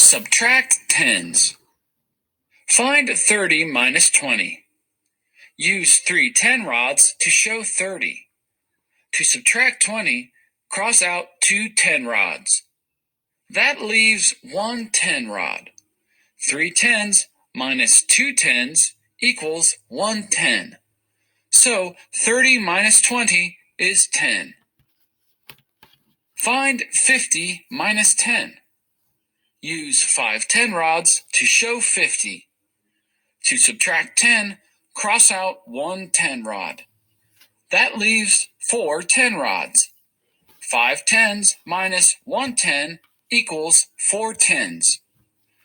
Subtract tens. Find 30 minus 20. Use 3 10 rods to show 30. To subtract 20, cross out 2 10 rods. That leaves 1 10 rod. 3 tens minus 2 tens equals 1 10. So 30 minus 20 is 10. Find 50 minus 10. Use 5 10 rods to show 50. To subtract 10, cross out 1 10 rod. That leaves 4 10 rods. 5 tens minus 1 10 equals 4 tens.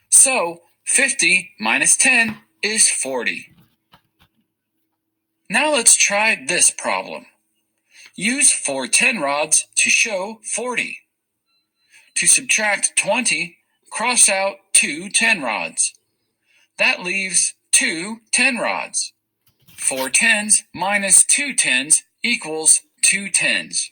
So 50 minus 10 is 40. Now let's try this problem. Use 4 10 rods to show 40. To subtract 20, cross out 2 10 rods. That leaves 2 10 rods. 4 tens minus 2 tens equals 2 tens.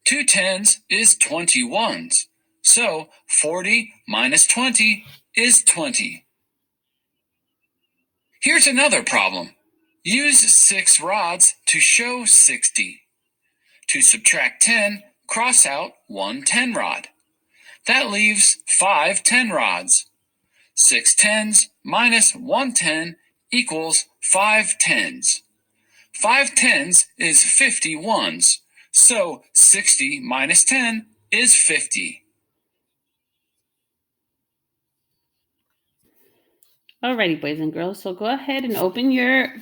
2 tens is 21s, so 40 minus 20 is 20. Here's another problem. Use 6 rods to show 60. To subtract 10, cross out 1 10 rod. That leaves 5 10 rods. 6 tens minus 1 10 equals 5 tens. 5 tens is 51s, so 60 minus 10 is 50. Alrighty, boys and girls. So go ahead and open your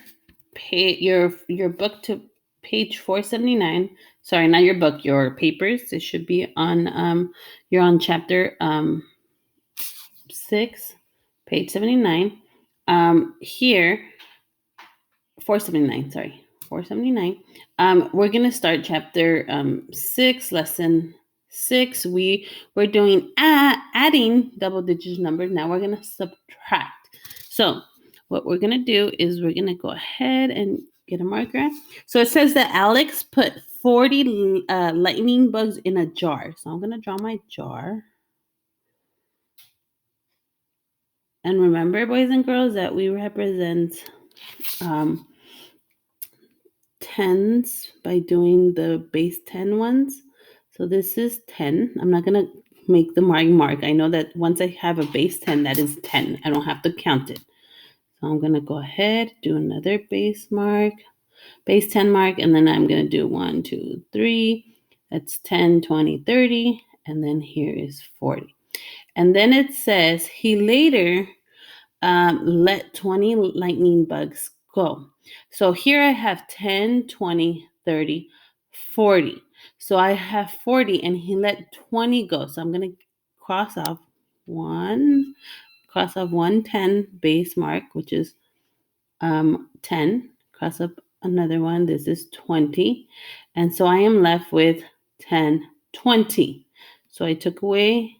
book to page 479. Sorry, not your book, your papers. It should be on you're on chapter 6, page 79. Here 479, sorry. 479. We're gonna start chapter 6, lesson 6. We're doing adding double digit numbers. Now we're gonna subtract. So what we're gonna do is we're gonna go ahead and get a marker. So it says that Alex put 40 lightning bugs in a jar. So I'm gonna draw my jar. And remember, boys and girls, that we represent tens by doing the base 10 ones. So this is 10. I'm not going to make the mark. I know that once I have a base 10, that is 10. I don't have to count it. So I'm going to go ahead, do another base 10 mark, and then I'm going to do 1, 2, 3. That's 10, 20, 30, and then here is 40. And then it says he later let 20 lightning bugs go. So here I have 10, 20, 30, 40. So I have 40 and he let 20 go. So I'm going to cross off 1 10 base mark, which is 10. Cross up another one. This is 20. And so I am left with 10, 20. So I took away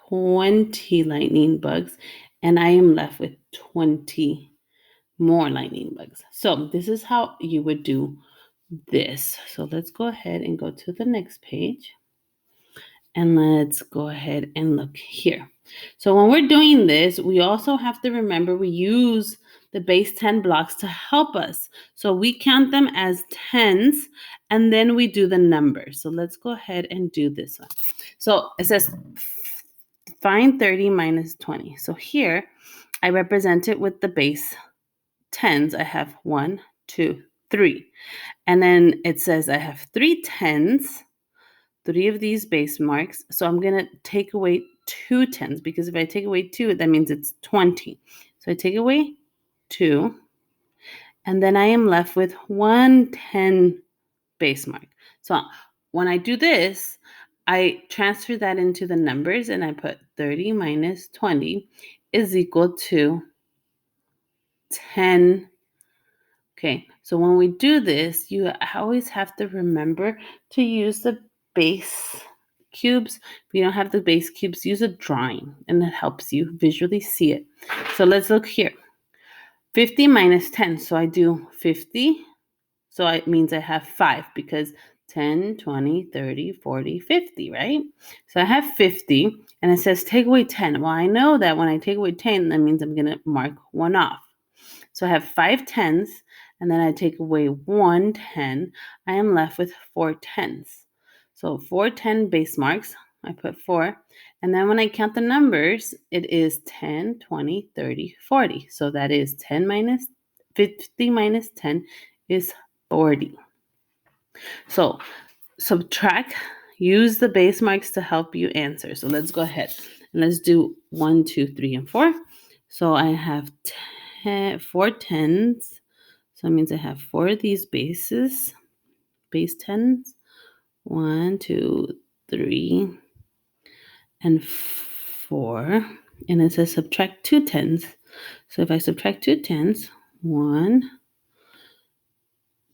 20 lightning bugs and I am left with 20 more lightning bugs. So this is how you would do this. So let's go ahead and go to the next page. And let's go ahead and look here. So when we're doing this, we also have to remember we use the base 10 blocks to help us. So we count them as tens and then we do the numbers. So let's go ahead and do this one. So it says find 30 minus 20. So here I represent it with the base tens. I have 1, 2, 3. And then it says I have 3 tens, 3 of these base marks. So I'm going to take away 2 tens because if I take away 2, that means it's 20. So I take away 2. And then I am left with 1 10 base mark. So when I do this, I transfer that into the numbers and I put 30 minus 20 is equal to 10. Okay, so when we do this, you always have to remember to use the base cubes. If you don't have the base cubes, use a drawing and that helps you visually see it. So let's look here. 50 minus 10. So I do 50. So it means I have 5 because 10, 20, 30, 40, 50, right? So I have 50, and it says take away 10. Well, I know that when I take away 10, that means I'm going to mark one off. So I have 5 tens, and then I take away 1 10. I am left with 4 tens. So 4 10 base marks. I put 4. And then when I count the numbers, it is 10, 20, 30, 40. So that is 10 minus 50 minus 10 is 40. So subtract, use the base marks to help you answer. So let's go ahead and let's do 1, 2, 3, and 4. So I have 4 tens. So that means I have 4 of these base tens. 1, 2, 3, and 4. And it says subtract 2 tens. So if I subtract 2 tens, 1,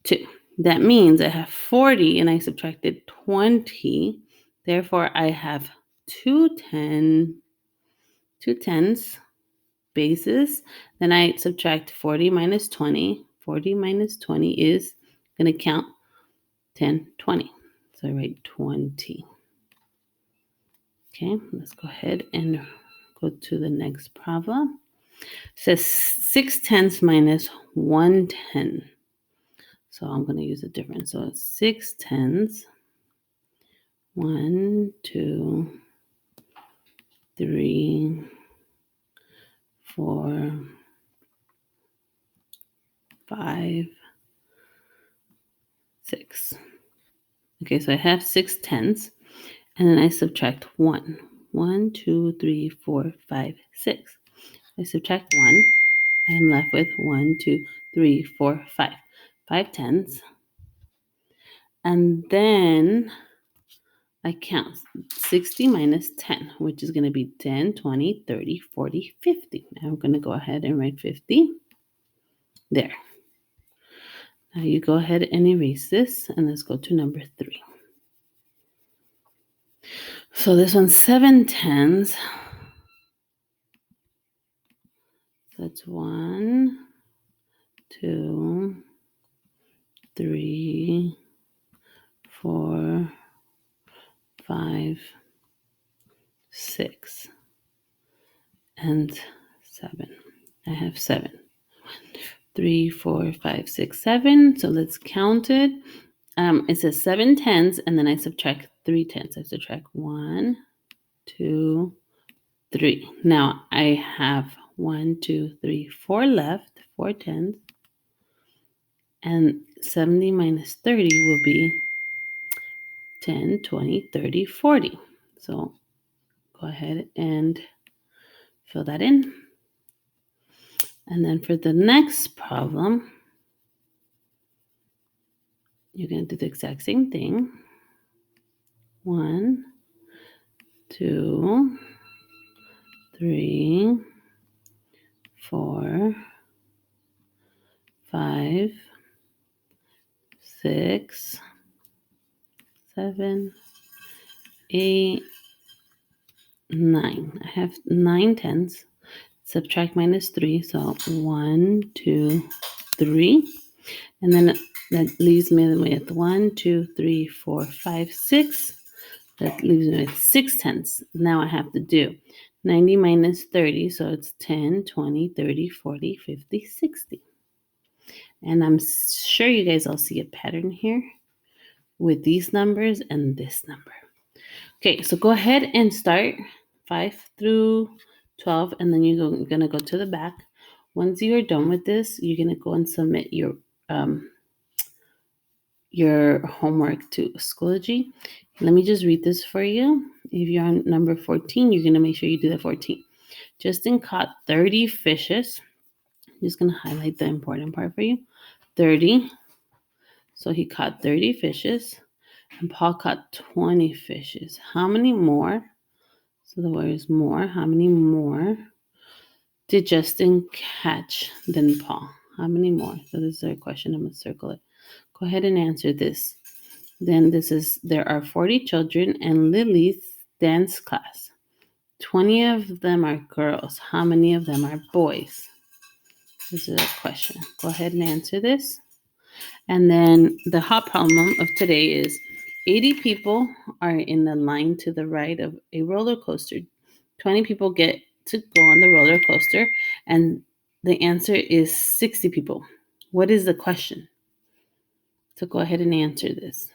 2. That means I have 40 and I subtracted 20. Therefore, I have 2 tens bases. Then I subtract 40 minus 20. 40 minus 20 is going to count 10, 20. So I write 20. Okay, let's go ahead and go to the next problem. It says 6 tenths minus 1 10. So I'm going to use a difference. So it's 6 tenths. 1, 2, 3, 4, 5, 6. Okay, so I have 6 tenths, and then I subtract 1. 1, 2, 3, 4, 5, 6. I subtract 1. I am left with 1, 2, 3, 4, 5. 5 tenths. And then I count 60 minus 10, which is going to be 10, 20, 30, 40, 50. I'm going to go ahead and write 50 there. Now you go ahead and erase this, and let's go to number 3. So this one's 7 tens. That's 1, 2, 3, 4, 5, 6, and 7. I have 7. 3, 4, 5, 6, 7. So let's count it. It says 7 tens, and then I subtract 3 tens. I subtract 1, 2, 3. Now I have 1, 2, 3, 4 left, 4 tens. And 70 minus 30 will be 10, 20, 30, 40. So go ahead and fill that in. And then for the next problem, you're going to do the exact same thing. 1, 2, 3, 4, 5, 6, 7, 8, 9. I have 9 tens. Subtract minus 3. So 1, 2, 3. And then that leaves me with 1, 2, 3, 4, 5, 6. That leaves me with 6 tenths. Now I have to do 90 minus 30. So it's 10, 20, 30, 40, 50, 60. And I'm sure you guys all see a pattern here with these numbers and this number. Okay, so go ahead and start 5 through 12, and then you're going to go to the back. Once you're done with this, you're going to go and submit your homework to Schoology. Let me just read this for you. If you're on number 14, you're going to make sure you do the 14. Justin caught 30 fishes. I'm just going to highlight the important part for you. 30. So he caught 30 fishes. And Paul caught 20 fishes. How many more? So the word is more. How many more did Justin catch than Paul? How many more? So this is our question. I'm going to circle it. Go ahead and answer this. Then there are 40 children in Lily's dance class. 20 of them are girls. How many of them are boys? This is a question. Go ahead and answer this. And then the hot problem of today is 80 people are in the line to the right of a roller coaster. 20 people get to go on the roller coaster, and the answer is 60 people. What is the question? So go ahead and answer this.